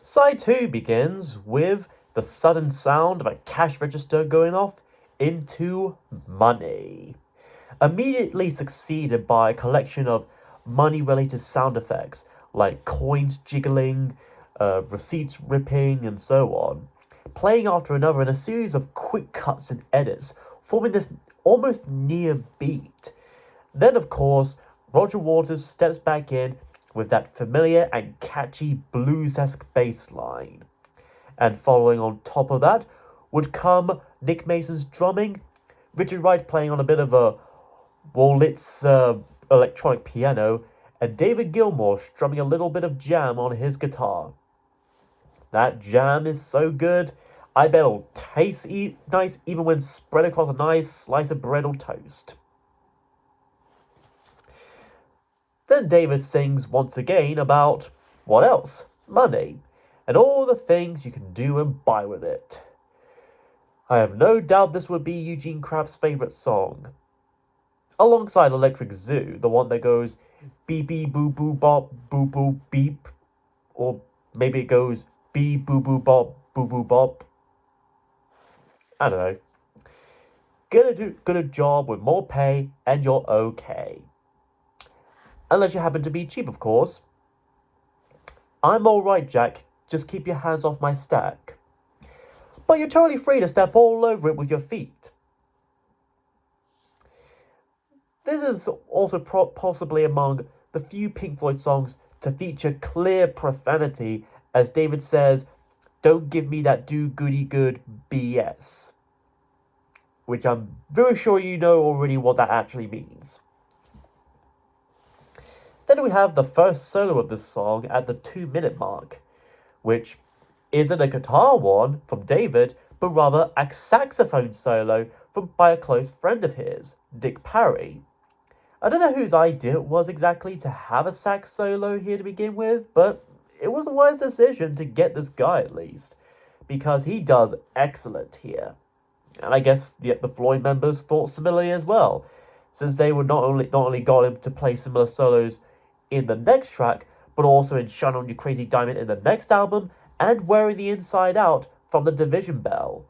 Side 2 begins with the sudden sound of a cash register going off into money, immediately succeeded by a collection of money-related sound effects like coins jiggling, receipts ripping, and so on, playing after another in a series of quick cuts and edits, forming this almost near beat. Then, of course, Roger Waters steps back in with that familiar and catchy blues-esque bass line. And following on top of that would come Nick Mason's drumming, Richard Wright playing on a bit of a Wurlitz electronic piano, and David Gilmour strumming a little bit of jam on his guitar. That jam is so good, I bet it'll taste nice even when spread across a nice slice of bread or toast. Then David sings once again about, what else? Money, and all the things you can do and buy with it. I have no doubt this would be Eugene Crabb's favourite song. Alongside Electric Zoo, the one that goes beep beep boo boo bop boo boo beep, or maybe it goes beep boo boo bop boo boo bop. I don't know. Get a good job with more pay and you're okay. Unless you happen to be cheap, of course. I'm alright, Jack. Just keep your hands off my stack. But you're totally free to step all over it with your feet. This is also possibly among the few Pink Floyd songs to feature clear profanity, as David says, "Don't give me that do-goody-good BS." Which I'm very sure you know already what that actually means. Then we have the first solo of this song at the 2-minute mark, which isn't a guitar one from David, but rather a saxophone solo by a close friend of his, Dick Parry. I don't know whose idea it was exactly to have a sax solo here to begin with, but it was a wise decision to get this guy at least, because he does excellent here. And I guess the Floyd members thought similarly as well, since they would not only got him to play similar solos in the next track, but also in Shine On You Crazy Diamond in the next album, and Wearing the Inside Out from the Division Bell.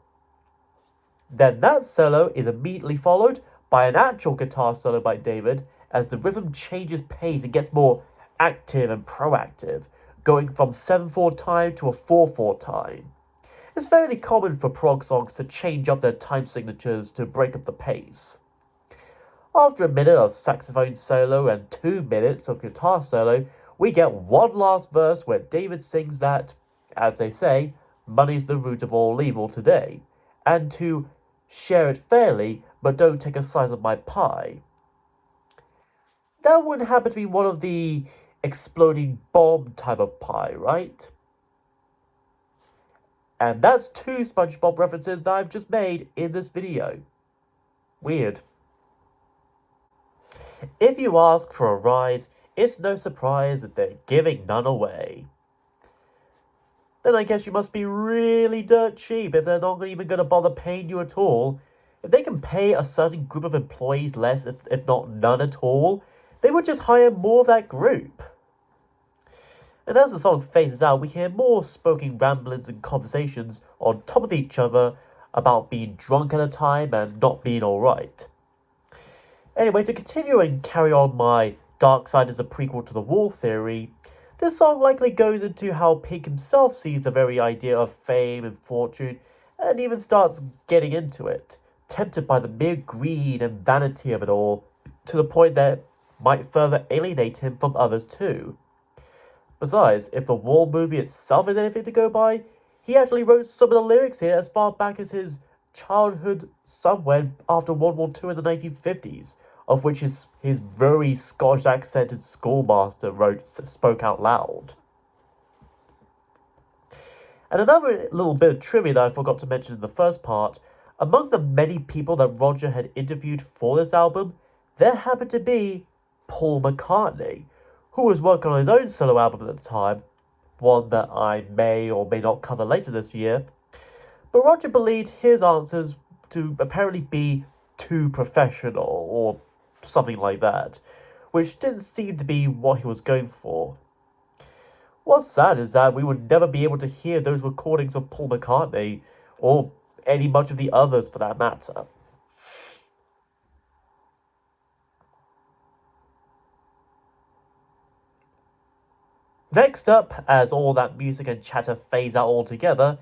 Then that solo is immediately followed by an actual guitar solo by David, as the rhythm changes pace and gets more active and proactive, going from 7/4 time to a 4/4 time. It's fairly common for prog songs to change up their time signatures to break up the pace. After a minute of saxophone solo and 2 minutes of guitar solo, we get one last verse where David sings that, as they say, money's the root of all evil today, and to share it fairly, but don't take a slice of my pie. That wouldn't happen to be one of the exploding bomb type of pie, right? And that's 2 SpongeBob references that I've just made in this video. Weird. If you ask for a rise, it's no surprise that they're giving none away. Then I guess you must be really dirt cheap if they're not even going to bother paying you at all. If they can pay a certain group of employees less, if not none at all, they would just hire more of that group. And as the song phases out, we hear more spoken ramblings and conversations on top of each other about being drunk at a time and not being alright. Anyway, to continue and carry on my Dark Side as a prequel to the Wall theory, this song likely goes into how Pink himself sees the very idea of fame and fortune, and even starts getting into it, tempted by the mere greed and vanity of it all, to the point that it might further alienate him from others too. Besides, if the Wall movie itself is anything to go by, he actually wrote some of the lyrics here as far back as his childhood somewhere after World War II in the 1950s, of which his very Scottish accented schoolmaster spoke out loud. And another little bit of trivia that I forgot to mention in the first part, among the many people that Roger had interviewed for this album, there happened to be Paul McCartney, who was working on his own solo album at the time, one that I may or may not cover later this year. But Roger believed his answers to apparently be too professional, or something like that, which didn't seem to be what he was going for. What's sad is that we would never be able to hear those recordings of Paul McCartney, or any much of the others for that matter. Next up, as all that music and chatter phase out altogether,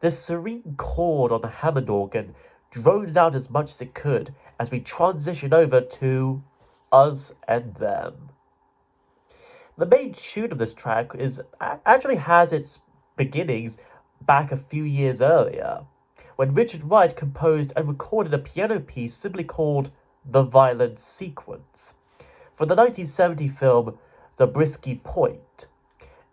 the serene chord on the Hammond organ drones out as much as it could as we transition over to Us and Them. The main tune of this track actually has its beginnings back a few years earlier, when Richard Wright composed and recorded a piano piece simply called The Violent Sequence for the 1970 film Zabriskie Point,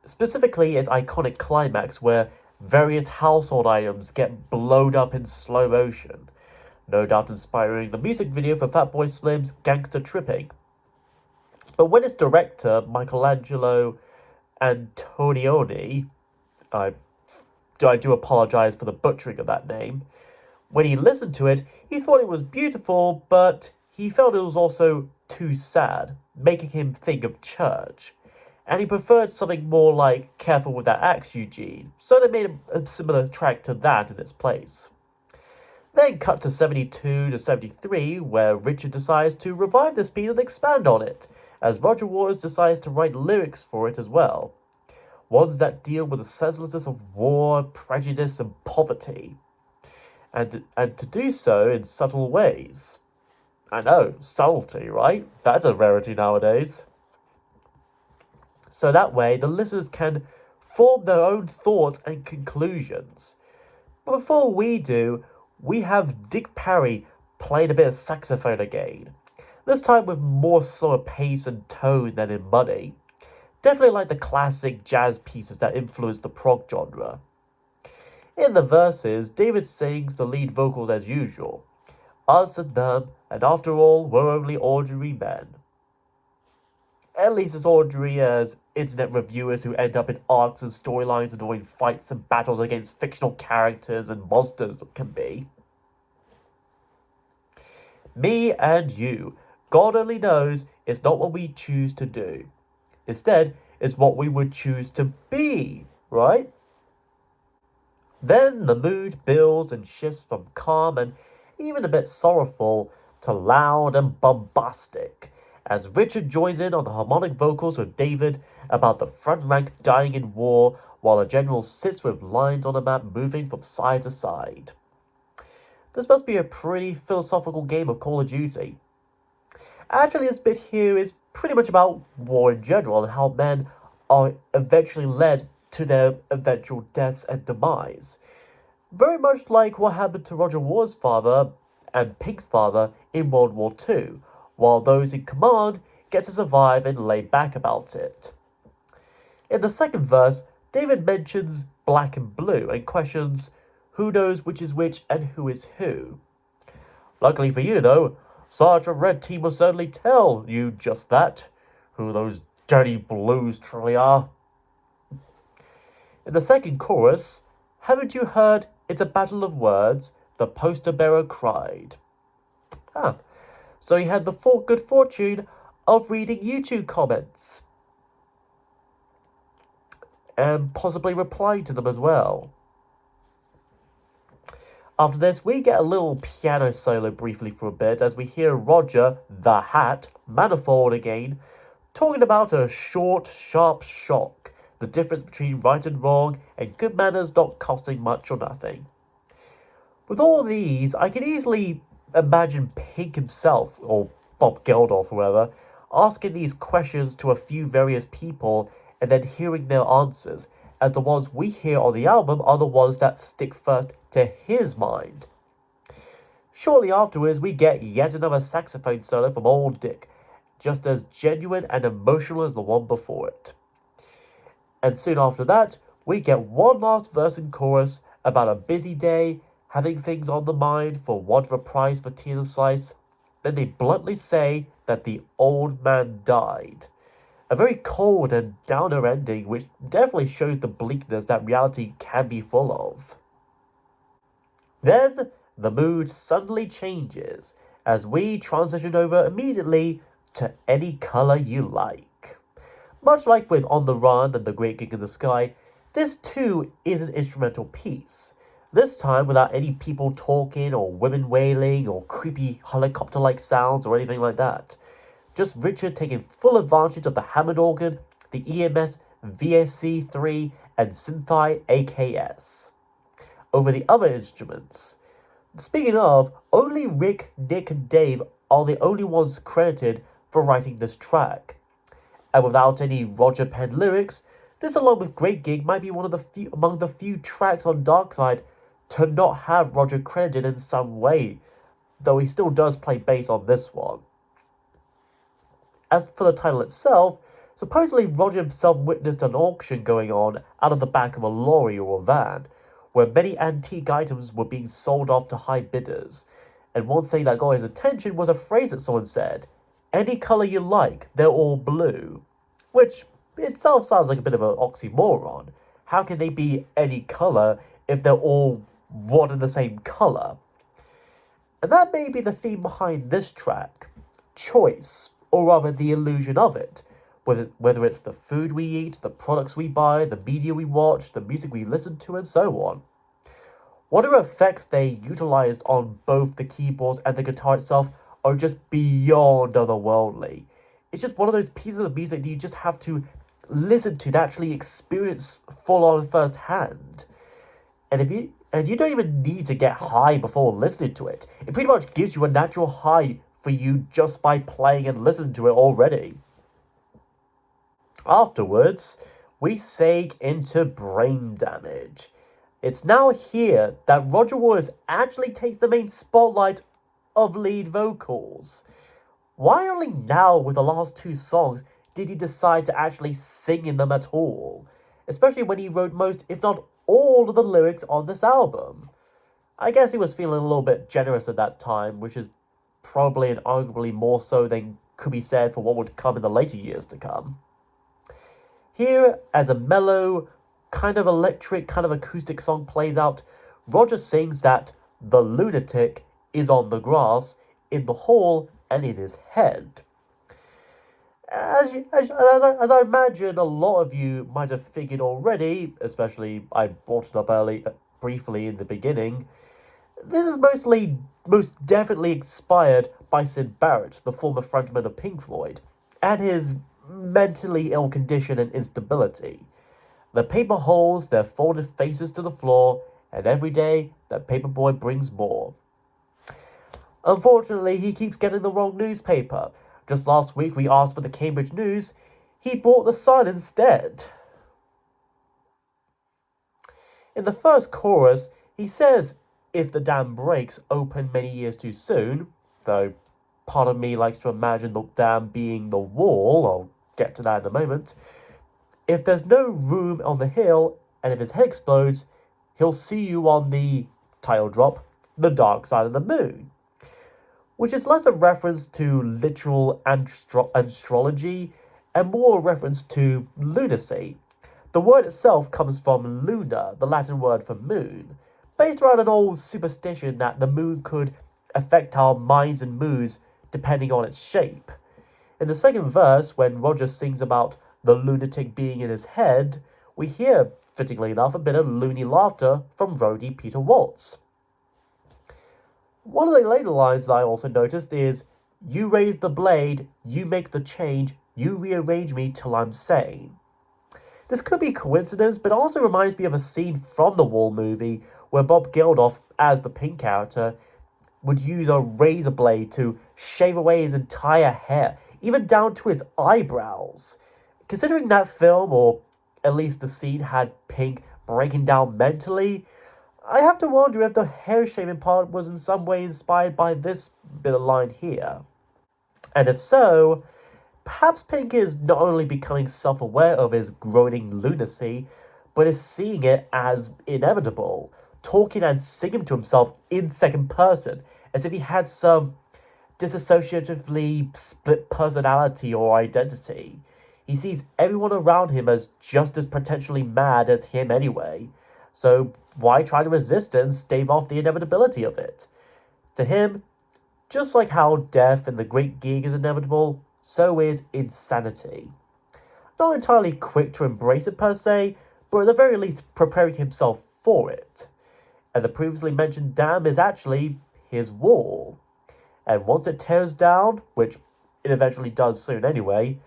specifically its iconic climax where various household items get blown up in slow motion, no doubt inspiring the music video for Fatboy Slim's Gangster Tripping. But when its director, Michelangelo Antonioni, I do apologize for the butchering of that name, when he listened to it, he thought it was beautiful, but he felt it was also too sad, making him think of church. And he preferred something more like Careful with That Axe, Eugene, so they made a similar track to that in its place. Then cut to 72 to 73, where Richard decides to revive this piece and expand on it, as Roger Waters decides to write lyrics for it as well. Ones that deal with the senselessness of war, prejudice, and poverty. And to do so in subtle ways. I know, subtlety, right? That's a rarity nowadays. So that way, the listeners can form their own thoughts and conclusions. But before we do, we have Dick Parry playing a bit of saxophone again. This time with more slower pace and tone than in Money. Definitely like the classic jazz pieces that influenced the prog genre. In the verses, David sings the lead vocals as usual. Us and them, and after all, we're only ordinary men. At least as ordinary as internet reviewers who end up in arcs and storylines annoying fights and battles against fictional characters and monsters can be. Me and you, God only knows, is not what we choose to do. Instead, it's what we would choose to be, right? Then the mood builds and shifts from calm and even a bit sorrowful to loud and bombastic, as Richard joins in on the harmonic vocals with David about the front rank dying in war while the general sits with lines on a map moving from side to side. This must be a pretty philosophical game of Call of Duty. Actually, this bit here is pretty much about war in general and how men are eventually led to their eventual deaths and demise. Very much like what happened to Roger Waters' father and Pink's father in World War II, while those in command get to survive and lay back about it. In the second verse, David mentions black and blue and questions who knows which is which and who is who. Luckily for you, though, Sergeant Red Team will certainly tell you just that, who those dirty blues truly are. In the second chorus, haven't you heard it's a battle of words, the poster bearer cried. So he had the good fortune of reading YouTube comments. And possibly replying to them as well. After this, we get a little piano solo briefly for a bit as we hear Roger, the Hat, Manifold again, talking about a short, sharp shock, the difference between right and wrong, and good manners not costing much or nothing. With all these, I can easily imagine Pink himself, or Bob Geldof, whoever, asking these questions to a few various people and then hearing their answers, as the ones we hear on the album are the ones that stick first to his mind. Shortly afterwards, we get yet another saxophone solo from old Dick, just as genuine and emotional as the one before it. And soon after that, we get one last verse and chorus about a busy day, having things on the mind for want of a prize for tea and a slice. Then they bluntly say that the old man died. A very cold and downer ending, which definitely shows the bleakness that reality can be full of. Then the mood suddenly changes as we transition over immediately to Any Color You Like. Much like with On the Run and The Great Gig in the Sky, this too is an instrumental piece. This time without any people talking or women wailing or creepy helicopter-like sounds or anything like that. Just Richard taking full advantage of the Hammond organ, the EMS VSC3 and Synthi AKS over the other instruments. Speaking of, only Rick, Nick, and Dave are the only ones credited for writing this track. And without any Roger penned lyrics, this along with Great Gig might be one of the few among the few tracks on Dark Side to not have Roger credited in some way, though he still does play bass on this one. As for the title itself, supposedly Roger himself witnessed an auction going on out of the back of a lorry or a van, where many antique items were being sold off to high bidders. And one thing that got his attention was a phrase that someone said, "Any colour you like, they're all blue." Which itself sounds like a bit of an oxymoron. How can they be any colour if they're all one and the same colour? And that may be the theme behind this track. Choice, or rather the illusion of it. Whether it's the food we eat, the products we buy, the media we watch, the music we listen to, and so on. Whatever effects they utilized on both the keyboards and the guitar itself are just beyond otherworldly. It's just one of those pieces of music that you just have to listen to, to actually experience full on firsthand. And you don't even need to get high before listening to it. It pretty much gives you a natural high for you just by playing and listening to it already. Afterwards, we seg into Brain Damage. It's now here that Roger Waters actually takes the main spotlight of lead vocals. Why only now with the last two songs did he decide to actually sing in them at all? Especially when he wrote most, if not all, of the lyrics on this album. I guess he was feeling a little bit generous at that time, which is probably and arguably more so than could be said for what would come in the later years to come. Here, as a mellow, kind of electric, kind of acoustic song plays out, Roger sings that the lunatic is on the grass, in the hall, and in his head. As I imagine a lot of you might have figured already, especially I brought it up briefly in the beginning, this is most definitely inspired by Syd Barrett, the former frontman of Pink Floyd, and his mentally ill condition and instability. The paper holds their folded faces to the floor, and every day that paperboy brings more. Unfortunately, he keeps getting the wrong newspaper. Just last week we asked for the Cambridge News, he brought the Sun instead. In the first chorus, he says, "If the dam breaks, open many years too soon," though part of me likes to imagine the dam being the wall. I'll get to that in a moment. "If there's no room on the hill, and if his head explodes, he'll see you on the," title drop, "the dark side of the moon." Which is less a reference to literal astrology and more a reference to lunacy. The word itself comes from luna, the Latin word for moon, based around an old superstition that the moon could affect our minds and moods depending on its shape. In the second verse, when Roger sings about the lunatic being in his head, we hear, fittingly enough, a bit of loony laughter from roadie Peter Waltz. One of the later lines that I also noticed is, "You raise the blade, you make the change, you rearrange me till I'm sane." This could be coincidence, but also reminds me of a scene from the Wall movie where Bob Geldof, as the Pink character, would use a razor blade to shave away his entire hair, even down to his eyebrows. Considering that film, or at least the scene, had Pink breaking down mentally, I have to wonder if the hair shaving part was in some way inspired by this bit of line here. And if so, perhaps Pink is not only becoming self-aware of his growing lunacy, but is seeing it as inevitable, talking and singing to himself in second person, as if he had some disassociatively split personality or identity. He sees everyone around him as just as potentially mad as him anyway, so why try to resist it and stave off the inevitability of it? To him, just like how death in the Great Gig is inevitable, so is insanity. Not entirely quick to embrace it per se, but at the very least preparing himself for it. And the previously mentioned dam is actually his wall. And once it tears down, which it eventually does soon anyway,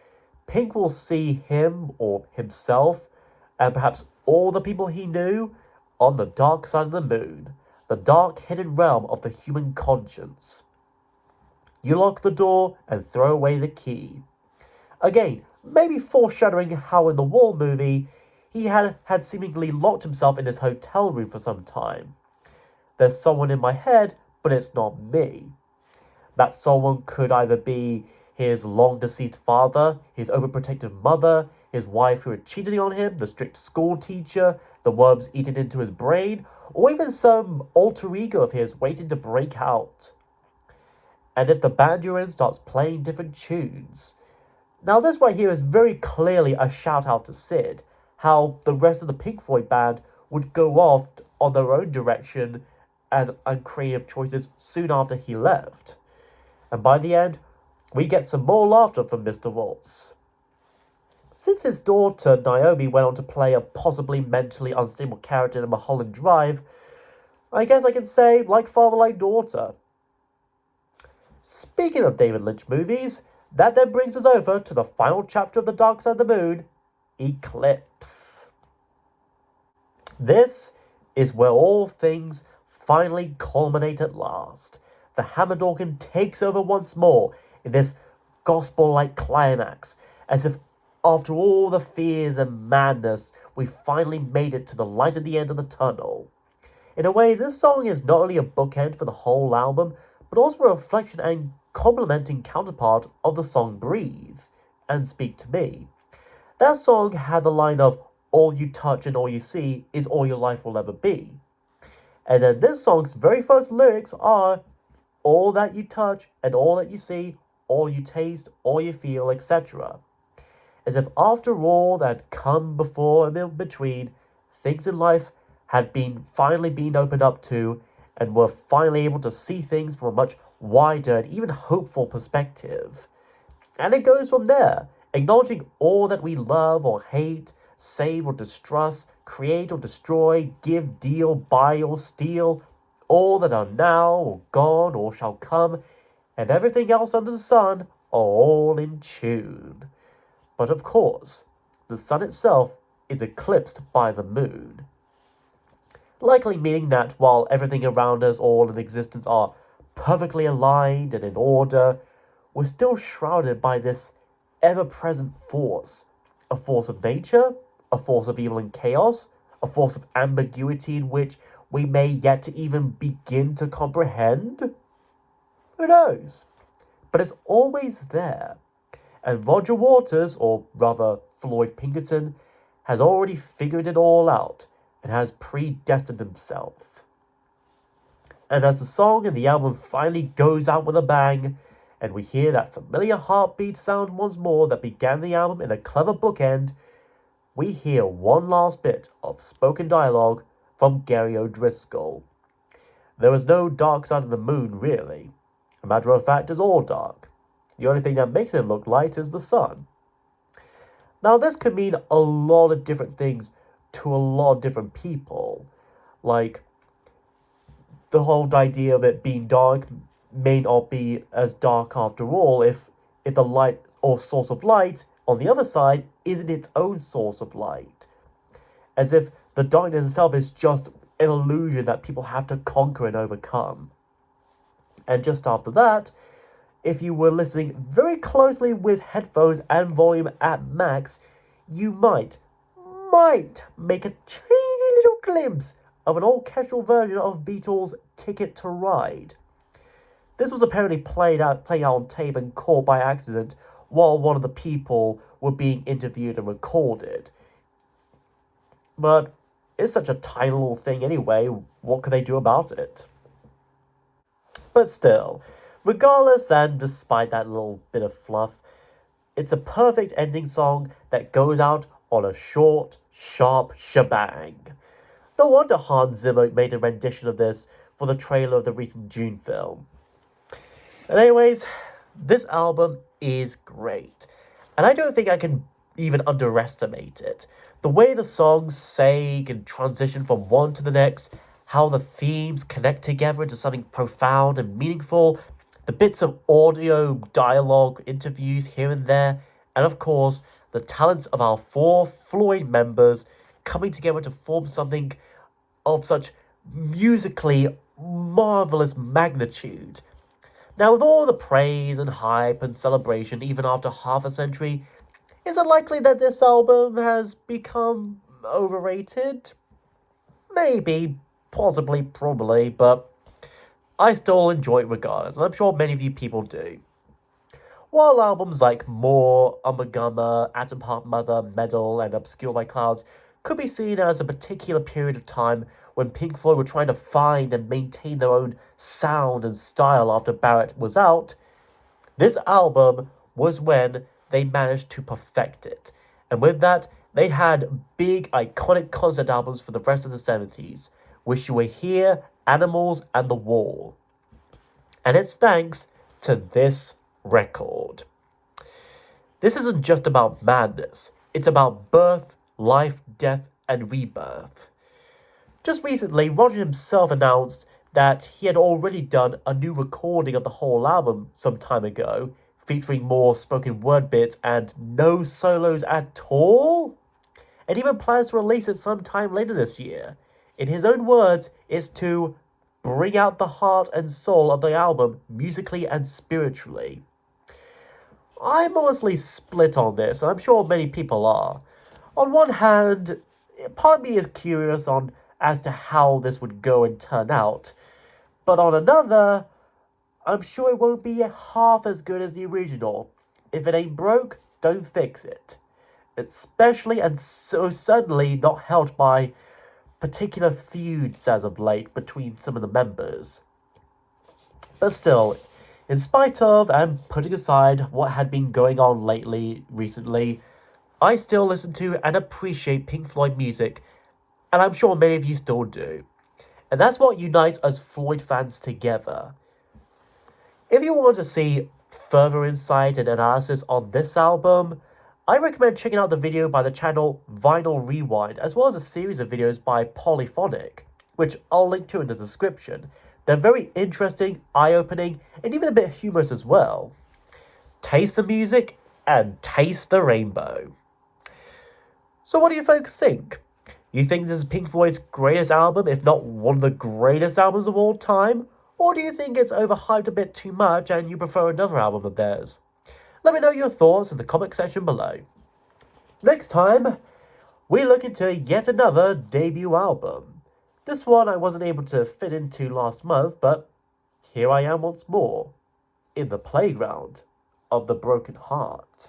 Pink will see him or himself, and perhaps all the people he knew, on the dark side of the moon, the dark hidden realm of the human conscience. You lock the door and throw away the key. Again, maybe foreshadowing how in the Wall movie, he had seemingly locked himself in his hotel room for some time. There's someone in my head, but it's not me. That someone could either be his long-deceased father, his overprotective mother, his wife who had cheated on him, the strict school teacher, the worms eaten into his brain, or even some alter ego of his waiting to break out. And if the band you're in starts playing different tunes. Now this right here is very clearly a shout out to Sid, how the rest of the Pink Floyd band would go off on their own direction and creative choices soon after he left. And by the end, we get some more laughter from Mr. Waltz. Since his daughter Naomi went on to play a possibly mentally unstable character in Mulholland Drive, I guess I can say, like father, like daughter. Speaking of David Lynch movies, that then brings us over to the final chapter of The Dark Side of the Moon, Eclipse. This is where all things finally culminate at last. The Hammond organ takes over once more in this gospel-like climax, as if after all the fears and madness, we finally made it to the light at the end of the tunnel. In a way, this song is not only a bookend for the whole album, but also a reflection and complementing counterpart of the song Breathe and Speak to Me. That song had the line of, all you touch and all you see is all your life will ever be. And then this song's very first lyrics are, all that you touch and all that you see, all you taste, all you feel, etc. As if after all that had come before and in between, things in life had finally been opened up to, and were finally able to see things from a much wider and even hopeful perspective. And it goes from there, acknowledging all that we love or hate, save or distrust, create or destroy, give, deal, buy or steal, all that are now or gone or shall come, and everything else under the sun are all in tune. But of course, the sun itself is eclipsed by the moon. Likely meaning that while everything around us, all in existence, are perfectly aligned and in order, we're still shrouded by this ever-present force. A force of nature, a force of evil and chaos, a force of ambiguity in which we may yet to even begin to comprehend? Who knows? But it's always there. And Roger Waters, or rather Floyd Pinkerton, has already figured it all out and has predestined himself. And as the song and the album finally goes out with a bang, and we hear that familiar heartbeat sound once more that began the album in a clever bookend, we hear one last bit of spoken dialogue from Gary O'Driscoll. There is no dark side of the moon, really. A matter of fact, it's all dark. The only thing that makes it look light is the sun. Now, this could mean a lot of different things to a lot of different people. Like, the whole idea of it being dark may not be as dark after all if the light or source of light on the other side isn't its own source of light. As if the darkness itself is just an illusion that people have to conquer and overcome. And just after that, if you were listening very closely with headphones and volume at max, you might make a teeny little glimpse of an orchestral version of Beatles' Ticket to Ride. This was apparently played out on tape and caught by accident while one of the people were being interviewed and recorded. But it's such a tiny little thing anyway, what could they do about it? But still, regardless and despite that little bit of fluff, it's a perfect ending song that goes out on a short, sharp shebang. No wonder Hans Zimmer made a rendition of this for the trailer of the recent June film. And anyways, this album is great. And I don't think I can even underestimate it. The way the songs say and transition from one to the next, how the themes connect together into something profound and meaningful, the bits of audio, dialogue, interviews here and there, and of course, the talents of our four Floyd members coming together to form something of such musically marvelous magnitude. Now, with all the praise and hype and celebration, even after half a century, is it likely that this album has become overrated? Maybe, possibly, probably, but I still enjoy it regardless, and I'm sure many of you people do. While albums like More, Umbagumma, Atom Heart Mother, Medal, and Obscure by Clouds could be seen as a particular period of time when Pink Floyd were trying to find and maintain their own sound and style after Barrett was out, this album was when they managed to perfect it. And with that, they had big, iconic concept albums for the rest of the 70s. Wish You Were Here, Animals, and The Wall. And it's thanks to this record. This isn't just about madness. It's about birth, life, death, and rebirth. Just recently, Roger himself announced that he had already done a new recording of the whole album some time ago, featuring more spoken word bits and no solos at all, and even plans to release it sometime later this year. In his own words, it's to bring out the heart and soul of the album musically and spiritually. I'm honestly split on this, and I'm sure many people are. On one hand, part of me is curious as to how this would go and turn out, but on another, I'm sure it won't be half as good as the original. If it ain't broke, don't fix it. Especially and so certainly not helped by particular feuds as of late between some of the members. But still, in spite of and putting aside what had been going on recently, I still listen to and appreciate Pink Floyd music, and I'm sure many of you still do. And that's what unites us Floyd fans together. If you want to see further insight and analysis on this album, I recommend checking out the video by the channel Vinyl Rewind, as well as a series of videos by Polyphonic, which I'll link to in the description. They're very interesting, eye-opening, and even a bit humorous as well. Taste the music and taste the rainbow. So what do you folks think? You think this is Pink Floyd's greatest album, if not one of the greatest albums of all time? Or do you think it's overhyped a bit too much and you prefer another album of theirs? Let me know your thoughts in the comment section below. Next time, we look into yet another debut album. This one I wasn't able to fit into last month, but here I am once more, in the playground of the broken heart.